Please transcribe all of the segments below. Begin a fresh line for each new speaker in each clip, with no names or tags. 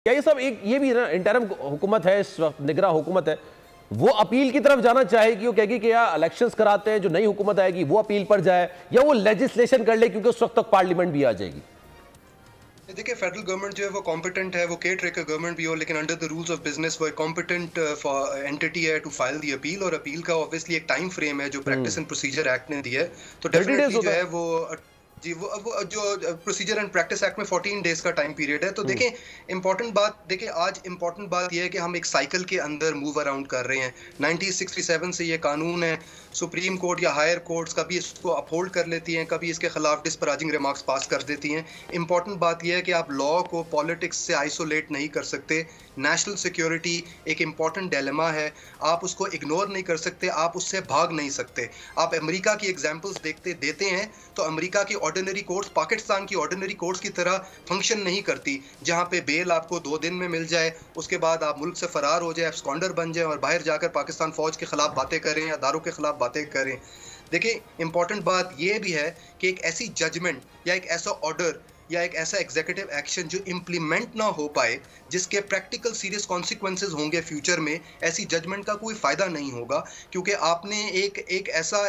क्या ये सब एक ये भी ना इंटरिम हुकूमत है, इस वक्त निगरा हुकूमत है, वो अपील की तरफ जाना चाहेगी, वो कहेगी कि यार इलेक्शंस कराते हैं, जो नई हुकूमत आएगी वो अपील पर जाए, या वो लेजिस्लेशन कर ले क्योंकि उस वक्त तक पार्लियामेंट भी आ जाएगी?
देखिए, फेडरल गवर्नमेंट जो है वो कॉम्पिटेंट है, वो केयर टेकर गवर्नमेंट भी हो, लेकिन under the rules of business वो एक कॉम्पिटेंट एंटिटी है टू फाइल दी अपील, और अपील का ऑब्वियसली एक टाइम फ्रेम है जो प्रैक्टिस एंड प्रोसीजर एक्ट ने दिया है। तो डेफिनेटली जो है वो जी वो जो प्रोसीजर एंड प्रैक्टिस एक्ट में 14 डेज का टाइम पीरियड है। तो देखें, इंपॉर्टेंट बात देखिए, आज इंपॉर्टेंट बात यह है कि हम एक साइकिल के अंदर मूव अराउंड कर रहे हैं। 1967 से ये कानून है, सुप्रीम कोर्ट या हायर कोर्ट्स कभी इसको अपहोल्ड कर लेती हैं, कभी इसके खिलाफ डिस्पराजिंग रिमार्क्स पास कर देती हैं। इंपॉर्टेंट बात यह है कि आप लॉ को पॉलिटिक्स से आइसोलेट नहीं कर सकते। नेशनल सिक्योरिटी एक इंपॉर्टेंट डिलेमा है, आप उसको इग्नोर नहीं कर सकते, आप उससे भाग नहीं सकते। आप अमेरिका की एग्जांपल्स देते हैं तो अमेरिका की ऑर्डिनरी कोर्ट्स पाकिस्तान की ऑर्डिनरी कोर्ट्स की तरह फंक्शन नहीं करती, जहां पे बेल आपको 2 दिन में मिल जाए, उसके बाद आप मुल्क से फरार हो जाए, एब्सकॉन्डर बन जाए और बाहर जाकर पाकिस्तान फौज के खिलाफ बातें करें या दारों के खिलाफ बातें करें। देखिए, इंपॉर्टेंट बात यह भी है कि एक ऐसी जजमेंट या एक ऐसा ऑर्डर या एक ऐसा एग्जीक्यूटिव एक्शन जो इम्प्लीमेंट ना हो पाए, जिसके प्रैक्टिकल सीरियस कॉन्सिक्वेंसेज होंगे फ्यूचर में, ऐसी जजमेंट का कोई फ़ायदा नहीं होगा। क्योंकि आपने एक ऐसा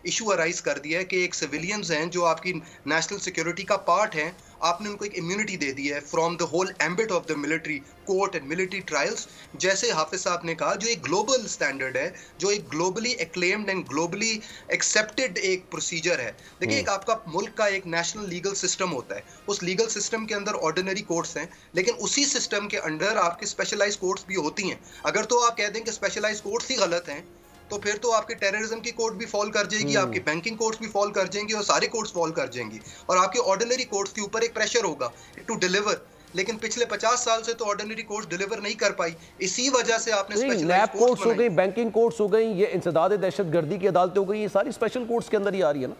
इशू अराइज कर दिया है कि एक सिविलियंस हैं जो आपकी नेशनल सिक्योरिटी का पार्ट हैं, आपने उनको एक इम्यूनिटी दे दी है from the whole ambit of the military court and military trials. जैसे हाफिज साहब ने कहा, जो एक ग्लोबल स्टैंडर्ड है, जो एक globally acclaimed and globally accepted एक प्रोसीजर है। देखिए, एक आपका मुल्क का एक नेशनल लीगल सिस्टम होता है, उस लीगल सिस्टम के अंदर ऑर्डिनरी कोर्ट्स हैं, लेकिन उसी सिस्टम के अंडर आपके स्पेशलाइज कोर्ट्स भी होती हैं। अगर तो आप कह दें कि स्पेशलाइज कोर्ट्स ही गलत हैं, तो फिर तो आपके टेररिज्म की कोर्ट भी फॉल कर जाएगी, आपकी बैंकिंग कोर्ट्स भी फॉल कर जाएंगी और सारी कोर्ट्स फॉल कर जाएंगी, और आपके ऑर्डिनरी कोर्ट्स के ऊपर एक प्रेशर होगा टू डिलीवर। लेकिन पिछले 50 साल से तो ऑर्डिनरी कोर्ट्स डिलीवर नहीं कर पाई, इसी वजह से आपने
स्पेशलाइज्ड कोर्ट्स हो गई, बैंकिंग कोर्ट्स हो गई, ये इंसदाद दहशतगर्दी की अदालतें हो गई, ये सारी स्पेशल कोर्ट्स के अंदर ही आ रही है ना।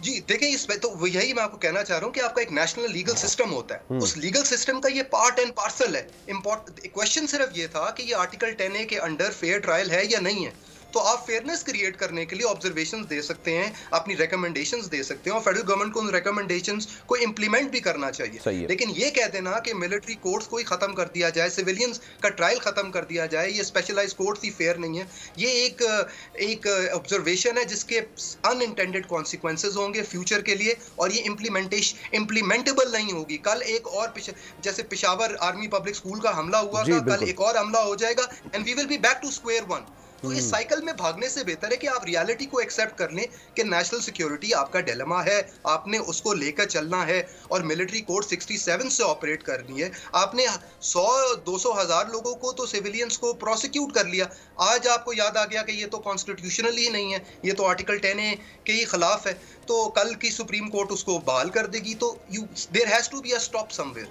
जी देखिए, इसमें तो यही मैं आपको कहना चाह रहा हूँ कि आपका एक नेशनल लीगल सिस्टम होता है, उस लीगल सिस्टम का ये पार्ट एंड पार्सल है। क्वेश्चन सिर्फ ये था कि ये आर्टिकल 10A के अंडर फेयर ट्रायल है या नहीं है। तो आप फेयरनेस क्रिएट करने के लिए ऑब्जर्वेशंस दे सकते हैं, अपनी रिकमेंडेशंस दे सकते हैं, और फेडरल गवर्नमेंट को उन रिकमेंडेशंस को इंप्लीमेंट भी करना चाहिए। लेकिन ये कह देना कि मिलिट्री कोर्ट्स को ही खत्म कर दिया जाए, सिविलियंस का ट्रायल खत्म कर दिया जाए, ये स्पेशलाइज्ड कोर्ट्स ही फेयर नहीं है, ये एक ऑब्जर्वेशन है जिसके अनइंटेंडेड कॉन्सिक्वेंसेज होंगे फ्यूचर के लिए, और ये इम्प्लीमेंटेबल नहीं होगी। कल एक और जैसे पेशावर आर्मी पब्लिक स्कूल का हमला हुआ था, कल एक और हमला हो जाएगा and we will be back to square one. तो इस साइकिल में भागने से बेहतर है कि आप रियलिटी को एक्सेप्ट कर लें कि नेशनल सिक्योरिटी आपका डिलेमा है, आपने उसको लेकर चलना है, और मिलिट्री कोड 67 से ऑपरेट करनी है। आपने 100-200 हज़ार लोगों को तो सिविलियंस को प्रोसिक्यूट कर लिया, आज आपको याद आ गया कि ये तो कॉन्स्टिट्यूशनल ही नहीं है, ये तो आर्टिकल 10A के ही खिलाफ है। तो कल की सुप्रीम कोर्ट उसको बहाल कर देगी, तो there has to be a stop somewhere.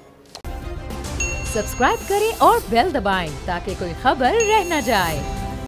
Subscribe करें और बेल दबाएं ताकि कोई खबर रह न जाए।